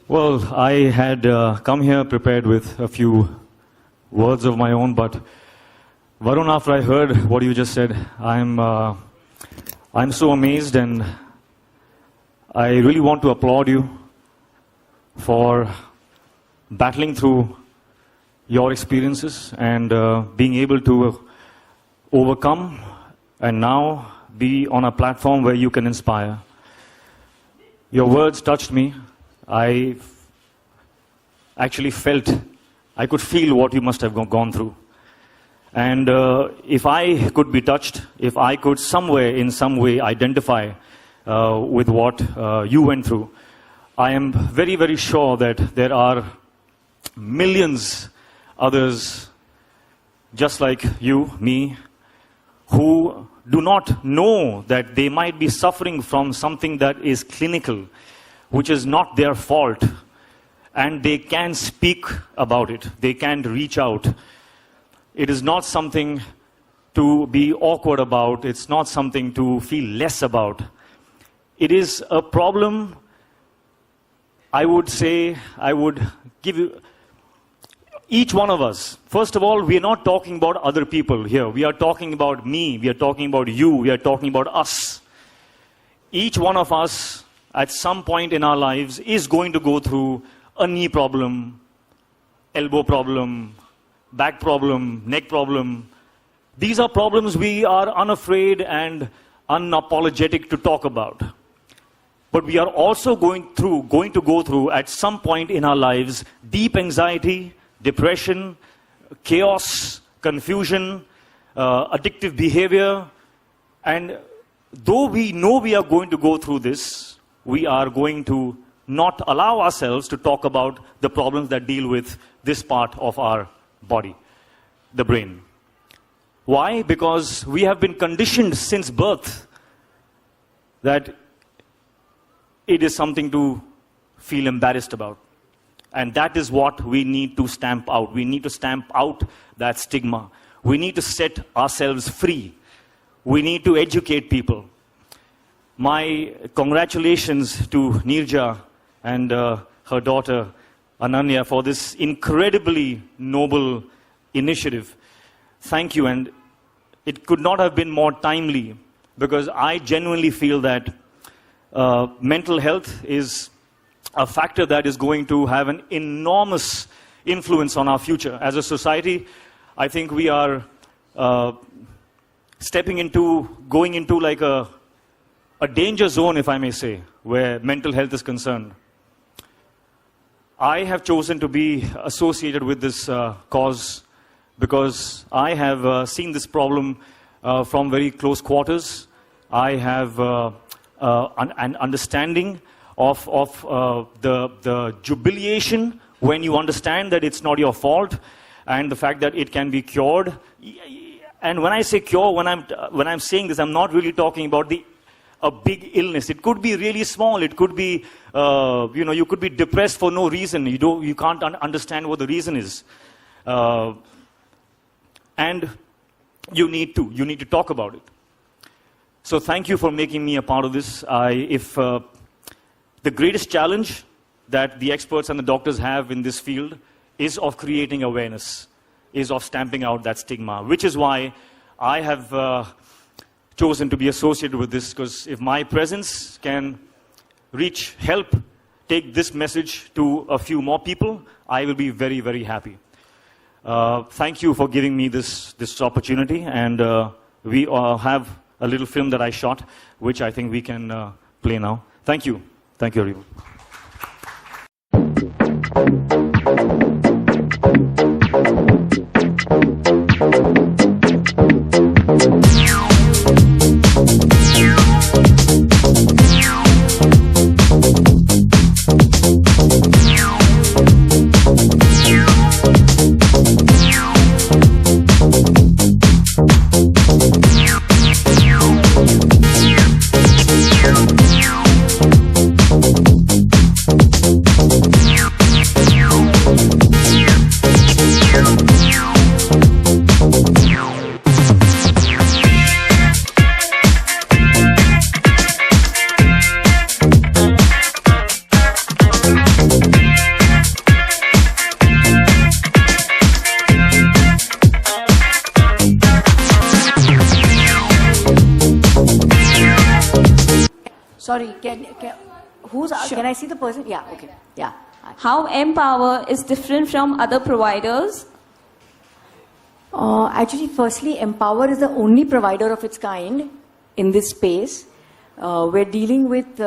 Well, I had come here prepared with a few words of my own, but Varun, after I heard what you just said, I'm so amazed, and I really want to applaud you for battling through your experiences and being able to overcome and now be on a platform where you can inspire. Your words touched me. I actually felt, I could feel what you must have gone through. And if I could be touched, if I could somewhere, in some way, identify with what you went through, I am very, very sure that there are millions others just like you, me, who do not know that they might be suffering from something that is clinical, which is not their fault, and they can speak about it. They can reach out. It is not something to be awkward about. It's not something to feel less about. It is a problem, I would say, I would give you, each one of us, first of all, we are not talking about other people here. We are talking about me. We are talking about you. We are talking about us. Each one of us, at some point in our lives, is going to go through a knee problem, elbow problem, back problem, neck problem. These are problems we are unafraid and unapologetic to talk about. But we are also going to go through, at some point in our lives, deep anxiety, depression, chaos, confusion, addictive behavior. And though we know we are going to go through this, we are going to not allow ourselves to talk about the problems that deal with this part of our body, the brain. Why? Because we have been conditioned since birth that it is something to feel embarrassed about. And that is what we need to stamp out. We need to stamp out that stigma. We need to set ourselves free. We need to educate people. My congratulations to Neerja and her daughter Ananya for this incredibly noble initiative. Thank you, and it could not have been more timely, because I genuinely feel that mental health is a factor that is going to have an enormous influence on our future. As a society, I think we are going into like a danger zone, if I may say, where mental health is concerned. I have chosen to be associated with this cause because I have seen this problem from very close quarters. I have an understanding of the jubilation when you understand that it's not your fault, and the fact that it can be cured. And when I say cure, when I'm saying this, I'm not really talking about a big illness. It could be really small. It could be, you could be depressed for no reason. You can't understand what the reason is. And you need to talk about it. So thank you for making me a part of this. The greatest challenge that the experts and the doctors have in this field is of creating awareness, is of stamping out that stigma, which is why I have chosen to be associated with this, because if my presence can help take this message to a few more people, I will be very, very happy. Thank you for giving me this opportunity, and we have a little film that I shot, which I think we can play now. Thank you. Thank you, everyone. Sorry, can I see the person? Yeah, okay. Yeah. How Empower is different from other providers? Actually, firstly, Empower is the only provider of its kind in this space. We're dealing with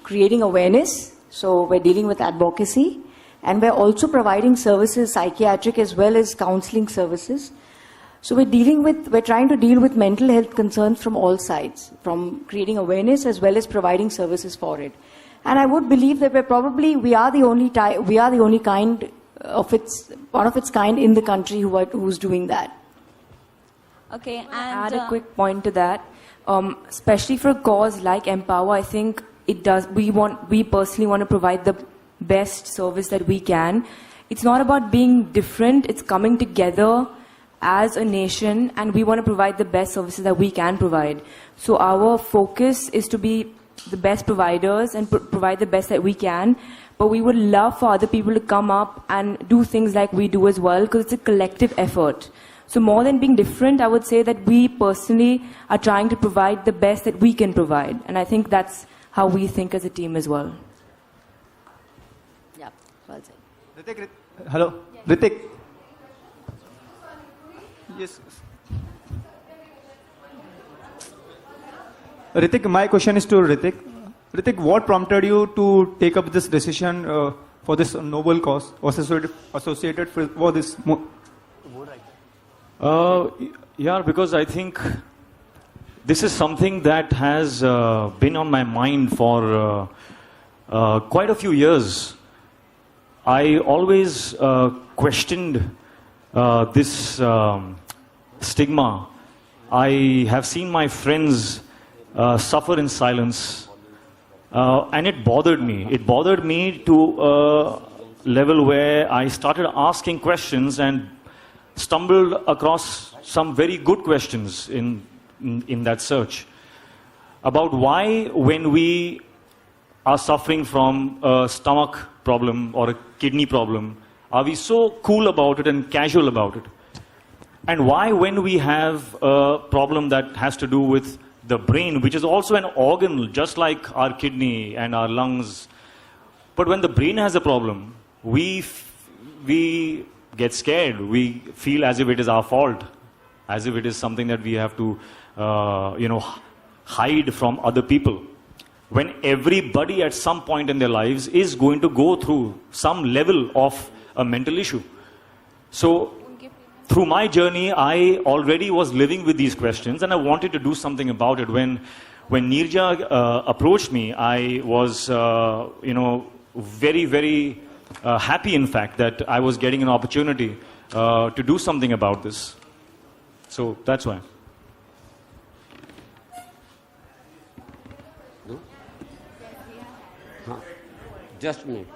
creating awareness, so we're dealing with advocacy, and we're also providing services, psychiatric as well as counseling services. So we're trying to deal with mental health concerns from all sides, from creating awareness as well as providing services for it. And I would believe that we are the only kind of one of its kind in the country who's doing that. Okay, and add a quick point to that. Especially for a cause like Empower, I think it does. We personally want to provide the best service that we can. It's not about being different. It's coming together as a nation, and we want to provide the best services that we can provide. So our focus is to be the best providers and provide the best that we can. But we would love for other people to come up and do things like we do as well, because it's a collective effort. So more than being different, I would say that we personally are trying to provide the best that we can provide. And I think that's how we think as a team as well. Yeah, well said. Hrithik, hello. Yes. Hrithik. Yes. Hrithik, my question is to Hrithik. Hrithik, what prompted you to take up this decision for this noble cause associated for this? Yeah, because I think this is something that has been on my mind for quite a few years. I always questioned this stigma. I have seen my friends suffer in silence, and it bothered me. It bothered me to a level where I started asking questions and stumbled across some very good questions in that search about why, when we are suffering from a stomach problem or a kidney problem, are we so cool about it and casual about it? And why, when we have a problem that has to do with the brain, which is also an organ just like our kidney and our lungs, but when the brain has a problem, we get scared. We feel as if it is our fault, as if it is something that we have to, hide from other people. When everybody at some point in their lives is going to go through some level of a mental issue. So, through my journey, I already was living with these questions, and I wanted to do something about it. When Neerja approached me, I was, very, very happy, in fact, that I was getting an opportunity to do something about this. So that's why. Just a minute.